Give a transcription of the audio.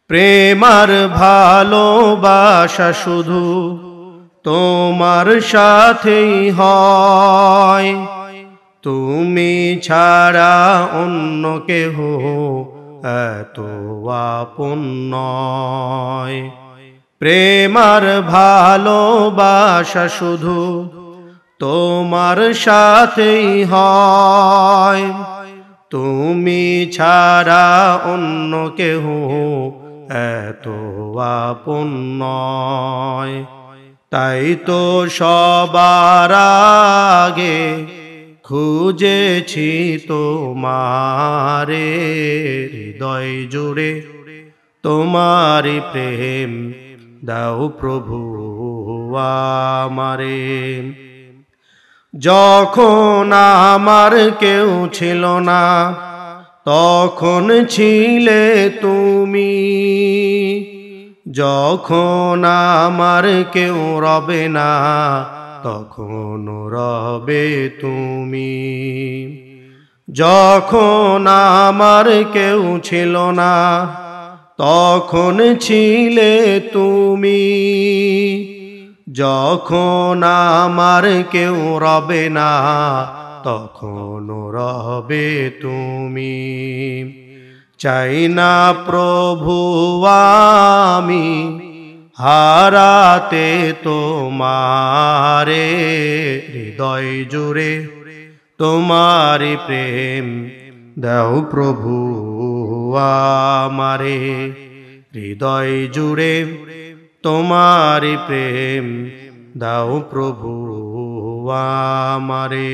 প্রেমার ভালোবাসা শুধু তোমার সাথেই হয়, তুমি ছাড়া অন্য কেহ এত আপন নয়। প্রেমার ভালোবাসা শুধু তোমার সাথেই হয়, তুমি ছাড়া অন্য কেহ এত আপন নয়। তাই তো সবার আগে খুঁজেছি তোমারে, হৃদয় জুড়ে তোমারি প্রেম দাও প্রভু আমারে। যখন আমার কেউ ছিল না তখন ছিলে তুমি, যখন আমার কেউ রবে না তখন রবে তুমি। যখন আমার কেউ ছিল না তখন ছিলে তুমি, যখন আমার কেউ রবে না তখন রবে তুমি। চাই না প্রভু আমি হারাতে তোমারে, হৃদয় জুড়ে তোমারি প্রেম দাও প্রভু আমারে। হৃদয় জুড়ে তোমারি প্রেম দাও প্রভু আমারে।